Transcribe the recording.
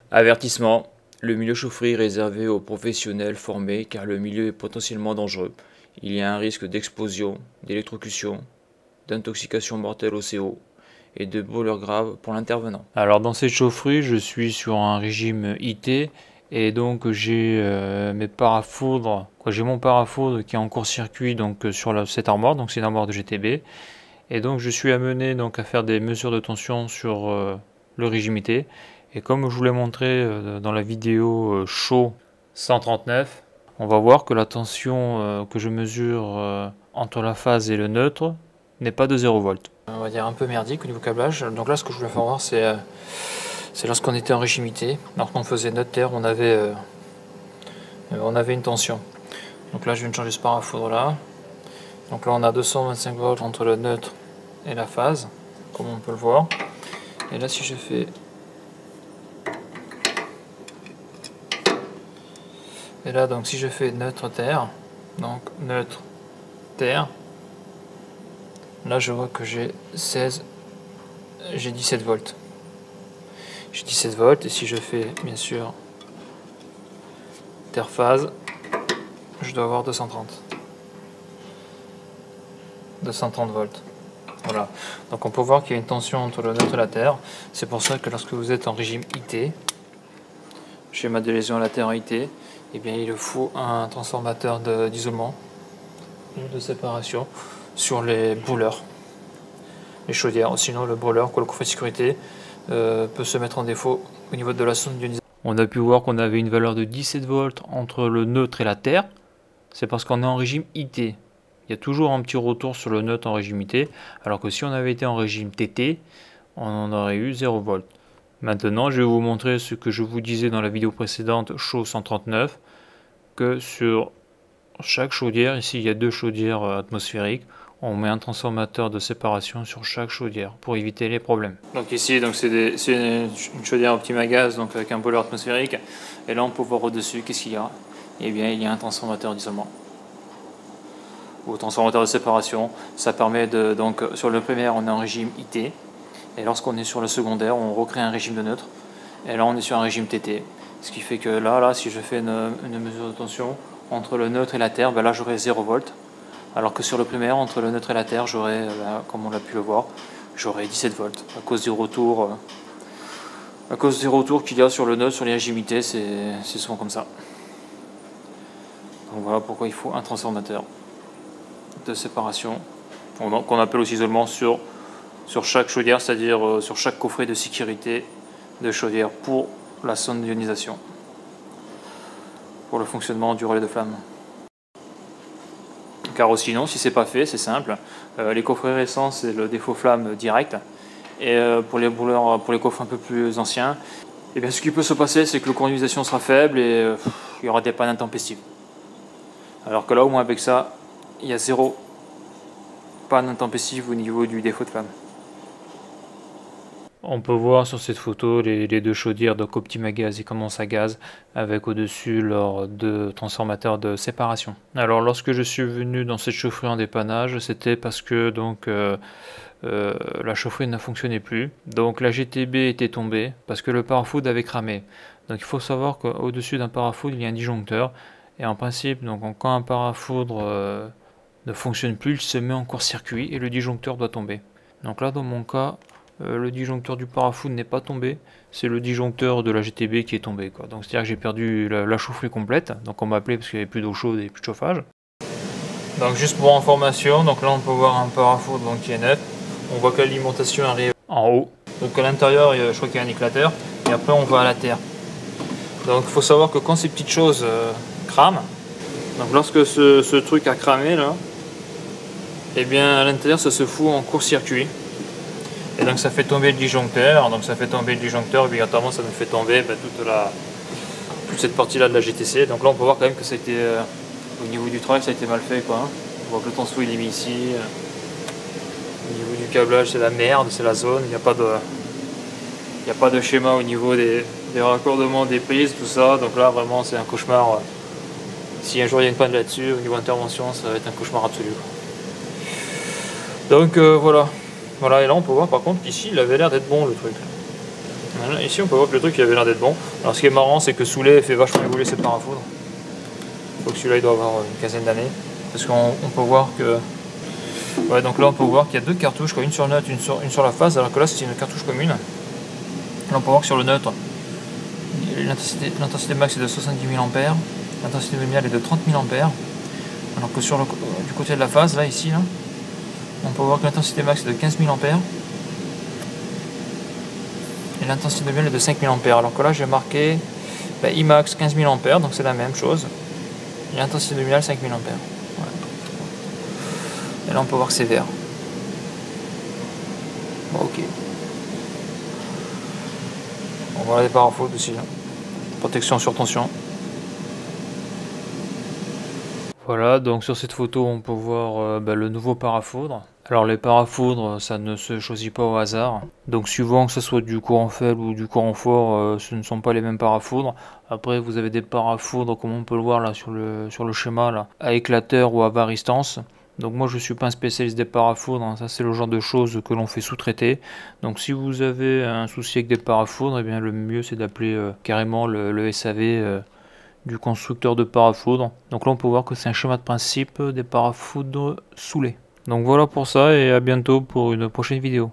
Avertissement, le milieu chaufferie est réservé aux professionnels formés car le milieu est potentiellement dangereux. Il y a un risque d'explosion, d'électrocution, d'intoxication mortelle au CO et de brûlures graves pour l'intervenant. Alors dans cette chaufferie, je suis sur un régime IT et donc j'ai mes parafoudres, j'ai mon parafoudre qui est en court-circuit donc sur cette armoire, donc c'est une armoire de GTB. Et donc je suis amené donc à faire des mesures de tension sur le régime IT. Et comme je vous l'ai montré dans la vidéo chaud 139, on va voir que la tension que je mesure entre la phase et le neutre n'est pas de 0 volts. On va dire un peu merdique au niveau câblage. Donc là ce que je voulais faire voir c'est lorsqu'on était en régime IT, lorsqu'on faisait neutre terre, on avait une tension. Donc là je viens de changer ce parafoudre là. Donc là on a 225 volts entre le neutre et la phase, comme on peut le voir. Et là si je fais... Et là donc si je fais neutre terre, donc neutre terre, là je vois que j'ai 17 volts. J'ai 17 volts et si je fais bien sûr terre phase, je dois avoir 230 volts. Voilà, donc on peut voir qu'il y a une tension entre le neutre et la terre. C'est pour ça que lorsque vous êtes en régime IT, schéma de lésion à la terre IT, eh bien il faut un transformateur d'isolement ou de séparation sur les brûleurs, les chaudières. Sinon le brûleur, le coffret de sécurité, peut se mettre en défaut au niveau de la sonde d'ionisation. On a pu voir qu'on avait une valeur de 17 volts entre le neutre et la terre. C'est parce qu'on est en régime IT. Il y a toujours un petit retour sur le neutre en régime IT, alors que si on avait été en régime TT, on aurait eu 0 volts. Maintenant, je vais vous montrer ce que je vous disais dans la vidéo précédente, chaud 139, que sur chaque chaudière, ici il y a 2 chaudières atmosphériques, on met un transformateur de séparation sur chaque chaudière pour éviter les problèmes. Donc ici, c'est une chaudière optime à gaz, donc avec un brûleur atmosphérique, et là on peut voir au-dessus, qu'est-ce qu'il y a? Eh bien, il y a un transformateur d'isolement ou transformateur de séparation. Ça permet de, donc sur le primaire on est en régime IT, et lorsqu'on est sur le secondaire on recrée un régime de neutre, et là on est sur un régime TT, ce qui fait que là si je fais une mesure de tension entre le neutre et la terre, ben là j'aurai 0 volts, alors que sur le primaire entre le neutre et la terre j'aurai, comme on l'a pu le voir, j'aurai 17 volts à cause du retour qu'il y a sur le neutre, sur les régimes IT, c'est souvent comme ça. Donc voilà pourquoi il faut un transformateur de séparation, qu'on appelle aussi isolement sur chaque chaudière, c'est-à-dire sur chaque coffret de sécurité de chaudière pour la sonde d'ionisation, pour le fonctionnement du relais de flamme. Car sinon, si c'est pas fait, c'est simple, les coffrets récents c'est le défaut flamme direct, et pour les brûleurs, pour les coffres un peu plus anciens, et bien ce qui peut se passer c'est que le courant d'ionisation sera faible et il y aura des pannes intempestives. Alors que là au moins avec ça, il y a 0 panne intempestive au niveau du défaut de flamme. On peut voir sur cette photo les 2 chaudières donc optime à gaz et condense à gaz avec au-dessus leurs 2 transformateurs de séparation. Alors lorsque je suis venu dans cette chaufferie en dépannage, c'était parce que donc la chaufferie ne fonctionnait plus. Donc la GTB était tombée parce que le parafoudre avait cramé. Donc il faut savoir qu'au-dessus d'un parafoudre il y a un disjoncteur. Et en principe, donc, quand un parafoudre ne fonctionne plus, il se met en court-circuit et le disjoncteur doit tomber. Donc là, dans mon cas, le disjoncteur du parafoudre n'est pas tombé, c'est le disjoncteur de la GTB qui est tombé, quoi. Donc c'est-à-dire que j'ai perdu la chaufferie complète. Donc on m'a appelé parce qu'il n'y avait plus d'eau chaude et plus de chauffage. Donc juste pour information, donc là on peut voir un parafoudre donc, qui est neuf. On voit que l'alimentation arrive en haut. Donc à l'intérieur, je crois qu'il y a un éclateur. Et après on va à la terre. Donc il faut savoir que quand ces petites choses crament, donc lorsque ce truc a cramé là, et bien à l'intérieur ça se fout en court-circuit. Et donc ça fait tomber le disjoncteur. Donc ça fait tomber le disjoncteur, obligatoirement ça nous fait tomber toute cette partie là de la GTC. Donc là on peut voir quand même que ça a été, au niveau du travail ça a été mal fait, quoi. On voit que le tension il est mis ici. Au niveau du câblage c'est la merde, c'est la zone, il n'y a pas de schéma au niveau des raccordements, des prises, tout ça. Donc là vraiment c'est un cauchemar. Si un jour il y a une panne là-dessus, au niveau intervention, ça va être un cauchemar absolu. Donc voilà. Voilà, et là on peut voir par contre qu'ici il avait l'air d'être bon le truc. Voilà, ici on peut voir que le truc il avait l'air d'être bon. Alors ce qui est marrant c'est que sous lait fait vachement évoluer ses parafoudres. Faut que celui-là il doit avoir une quinzaine d'années. Parce qu'on peut voir que... Ouais, donc là on peut voir qu'il y a deux cartouches, quoi, une sur le neutre, une sur la phase, alors que là c'est une cartouche commune. Là on peut voir que sur le neutre, l'intensité max est de 70 000 A, l'intensité nominale est de 30 000 A, alors que sur du côté de la phase, là ici, là, on peut voir que l'intensité max est de 15 000 A et l'intensité nominale est de 5 000 A, alors que là j'ai marqué Imax 15 000 A, donc c'est la même chose, et l'intensité nominale 5 000 A. Ouais. Et là on peut voir que c'est vert. Bon, ok. On voit les parafoudres aussi, là. Protection sur tension. Voilà, donc sur cette photo on peut voir le nouveau parafoudre. Alors les parafoudres ça ne se choisit pas au hasard, donc suivant que ce soit du courant faible ou du courant fort, ce ne sont pas les mêmes parafoudres. Après vous avez des parafoudres comme on peut le voir là sur le schéma là, à éclateur ou à varistance. Donc moi je suis pas un spécialiste des parafoudres, hein. Ça c'est le genre de choses que l'on fait sous-traiter. Donc si vous avez un souci avec des parafoudres, eh bien le mieux c'est d'appeler carrément le SAV du constructeur de parafoudres. Donc là on peut voir que c'est un schéma de principe des parafoudres sous lait. Donc voilà pour ça et à bientôt pour une prochaine vidéo.